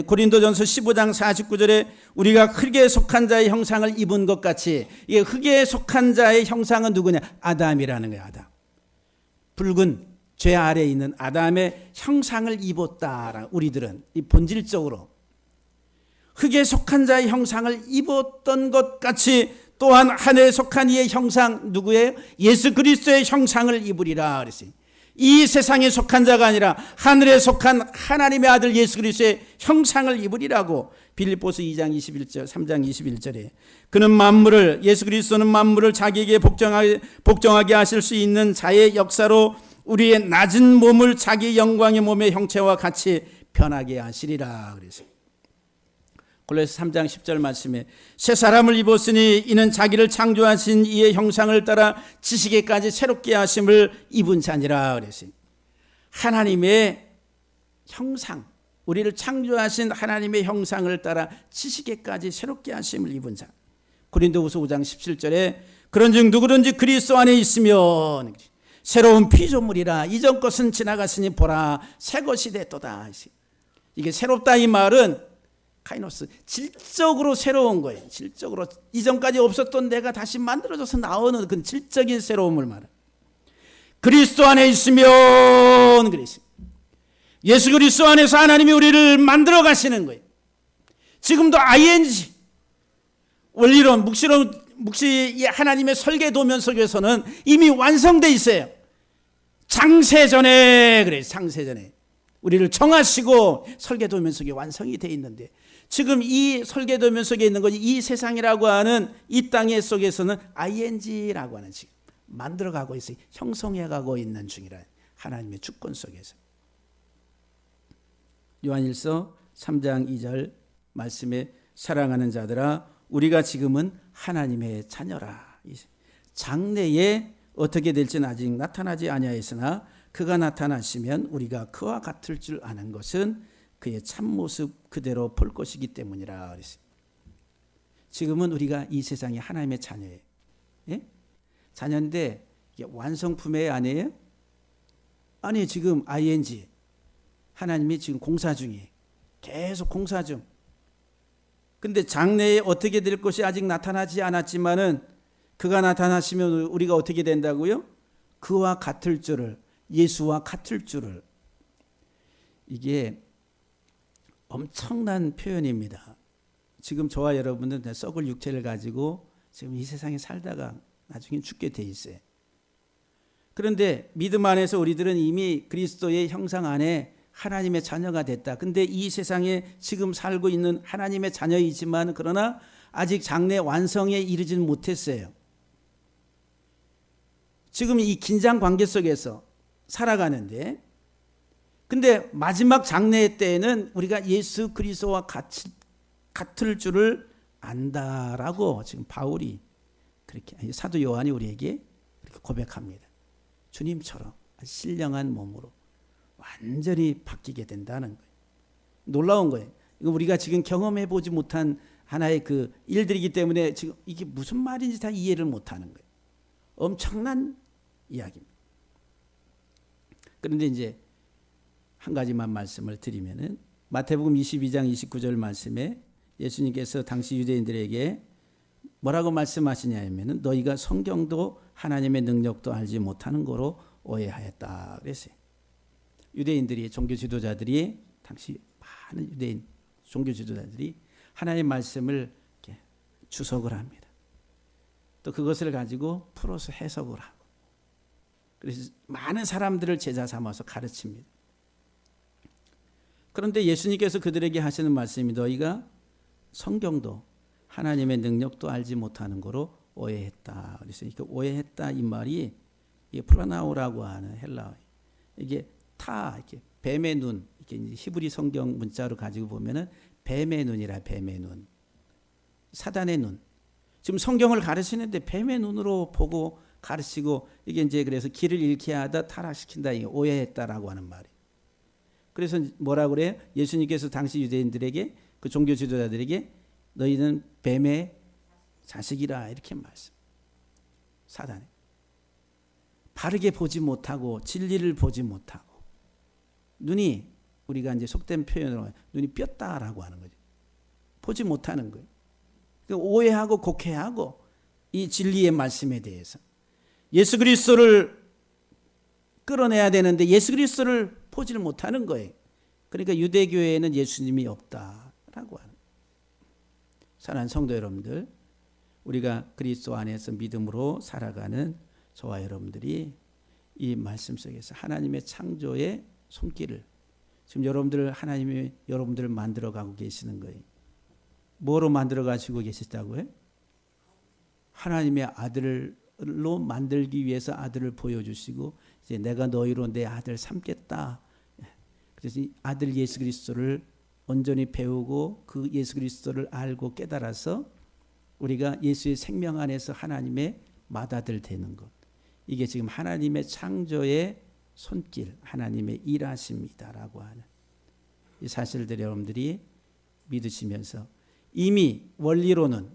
고린도전서 15장 49절에 우리가 흙에 속한 자의 형상을 입은 것 같이, 이 흙에 속한 자의 형상은 누구냐? 아담이라는 거야. 아담. 붉은 죄 아래에 있는 아담의 형상을 입었다. 우리들은 이 본질적으로 흙에 속한 자의 형상을 입었던 것 같이 또한 하늘에 속한 이의 형상 누구예요? 예수 그리스도의 형상을 입으리라 그랬어요. 이 세상에 속한 자가 아니라 하늘에 속한 하나님의 아들 예수 그리스도의 형상을 입으리라고 빌립보서 2장 21절 3장 21절에 그는 만물을 예수 그리스도는 만물을 자기에게 복종하게 하실 수 있는 자의 역사로 우리의 낮은 몸을 자기 영광의 몸의 형체와 같이 변하게 하시리라 그랬어요. 골로새 3장 10절 말씀에 새 사람을 입었으니 이는 자기를 창조하신 이의 형상을 따라 지식에까지 새롭게 하심을 입은 자니라 그랬어요. 하나님의 형상, 우리를 창조하신 하나님의 형상을 따라 지식에까지 새롭게 하심을 입은 자. 고린도후서 5장 17절에 그런즉 누구든지 그리스도 안에 있으면 새로운 피조물이라 이전 것은 지나갔으니 보라 새 것이 됐도다. 이게 새롭다 이 말은 카이노스, 질적으로 새로운 거예요. 질적으로 이전까지 없었던 내가 다시 만들어져서 나오는 그 질적인 새로움을 말해요. 그리스도 안에 있으면 그랬어요. 예수 그리스도 안에서 하나님이 우리를 만들어 가시는 거예요. 지금도 ING 원리론, 묵시 하나님의 설계 도면 속에서는 이미 완성되어 있어요. 장세전에 그래요. 장세전에 우리를 정하시고 설계 도면 속에 완성이 되어 있는데 지금 이 설계도면 속에 있는 것이 이 세상이라고 하는 이 땅의 속에서는 ING라고 하는 지금 만들어가고 있어요. 형성해가고 있는 중이라 하나님의 주권 속에서. 요한일서 3장 2절 말씀에 사랑하는 자들아 우리가 지금은 하나님의 자녀라. 장래에 어떻게 될지는 아직 나타나지 아니하였으나 그가 나타나시면 우리가 그와 같을 줄 아는 것은 그의 참모습 그대로 볼 것이기 때문이라 그랬어요. 지금은 우리가 이 세상에 하나님의 자녀예요. 예? 자녀인데 이게 완성품의 아니에요? 아니 지금 ING 하나님이 지금 공사 중이에요. 계속 공사 중. 근데 장래에 어떻게 될 것이 아직 나타나지 않았지만은 그가 나타나시면 우리가 어떻게 된다고요? 그와 같을 줄을, 예수와 같을 줄을. 이게 엄청난 표현입니다. 지금 저와 여러분들은 썩을 육체를 가지고 지금 이 세상에 살다가 나중에 죽게 돼 있어요. 그런데 믿음 안에서 우리들은 이미 그리스도의 형상 안에 하나님의 자녀가 됐다. 근데 이 세상에 지금 살고 있는 하나님의 자녀이지만 그러나 아직 장래 완성에 이르지는 못했어요. 지금 이 긴장 관계 속에서 살아가는데, 근데 마지막 장래 때에는 우리가 예수 그리스도와 같을 줄을 안다라고 지금 바울이 그렇게, 사도 요한이 우리에게 그렇게 고백합니다. 주님처럼 신령한 몸으로 완전히 바뀌게 된다는 거예요. 놀라운 거예요. 이거 우리가 지금 경험해 보지 못한 하나의 그 일들이기 때문에 지금 이게 무슨 말인지 다 이해를 못하는 거예요. 엄청난 이야기입니다. 그런데 이제 한 가지만 말씀을 드리면은 마태복음 22장 29절 말씀에 예수님께서 당시 유대인들에게 뭐라고 말씀하시냐면은 너희가 성경도 하나님의 능력도 알지 못하는 거로 오해하였다 그랬어요. 유대인들이, 종교 지도자들이, 당시 많은 유대인 종교 지도자들이 하나님의 말씀을 이렇게 주석을 합니다. 또 그것을 가지고 풀어서 해석을 하고, 그래서 많은 사람들을 제자 삼아서 가르칩니다. 그런데 예수님께서 그들에게 하시는 말씀이 너희가 성경도 하나님의 능력도 알지 못하는 거로 오해했다. 그래서 이렇게 오해했다 이 말이 이게 프라나오라고 하는 헬라어, 이게 타, 이렇게 뱀의 눈, 이렇게 이제 히브리 성경 문자로 가지고 보면은 뱀의 눈이라, 뱀의 눈, 사단의 눈. 지금 성경을 가르치는데 뱀의 눈으로 보고 가르치고, 이게 이제 그래서 길을 잃게 하다 타락시킨다, 이게 오해했다라고 하는 말이에요. 그래서 뭐라고 그래요? 예수님께서 당시 유대인들에게, 그 종교 지도자들에게 너희는 뱀의 자식이라 이렇게 말씀. 사단에 바르게 보지 못하고 진리를 보지 못하고, 눈이, 우리가 이제 속된 표현으로 눈이 뼈다라고 하는 거죠. 보지 못하는 거예요. 오해하고 곡해하고 이 진리의 말씀에 대해서 예수 그리스도를 끌어내야 되는데 예수 그리스도를 보지를 못하는 거예요. 그러니까 유대교회에는 예수님이 없다라고 하는. 사랑하는 성도 여러분들, 우리가 그리스도 안에서 믿음으로 살아가는 저와 여러분들이 이 말씀 속에서 하나님의 창조의 손길을, 지금 여러분들, 하나님이 여러분들을 만들어가고 계시는 거예요. 뭐로 만들어가시고 계시다고요? 하나님의 아들로 만들기 위해서 아들을 보여주시고, 이제 내가 너희로 내 아들 삼겠다. 그래서 이 아들 예수 그리스도를 온전히 배우고 그 예수 그리스도를 알고 깨달아서 우리가 예수의 생명 안에서 하나님의 맏아들 되는 것, 이게 지금 하나님의 창조의 손길, 하나님의 일하십니다라고 하는 이 사실들 여러분들이 믿으시면서 이미 원리로는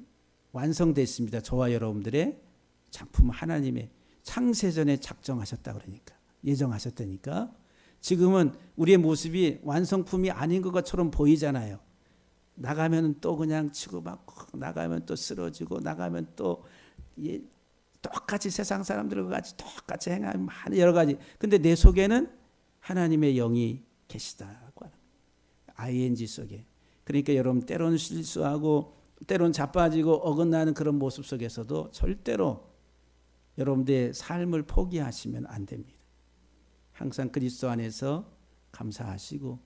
완성됐습니다. 저와 여러분들의 작품, 하나님의 창세전에 작정하셨다 그러니까, 예정하셨다니까. 지금은 우리의 모습이 완성품이 아닌 것처럼 보이잖아요. 나가면 또 그냥 치고받고, 나가면 또 쓰러지고, 나가면 또 똑같이 세상 사람들과 같이 똑같이 행하면 많은 여러 가지. 근데 내 속에는 하나님의 영이 계시다고 하는 ING 속에. 그러니까 여러분 때론 실수하고 때론 자빠지고 어긋나는 그런 모습 속에서도 절대로 여러분들의 삶을 포기하시면 안 됩니다. 항상 그리스도 안에서 감사하시고,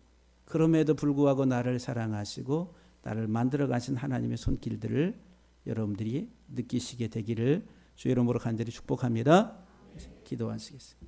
그럼에도 불구하고 나를 사랑하시고 나를 만들어 가신 하나님의 손길들을 여러분들이 느끼시게 되기를 주 이름으로 간절히 축복합니다. 기도하시겠습니다.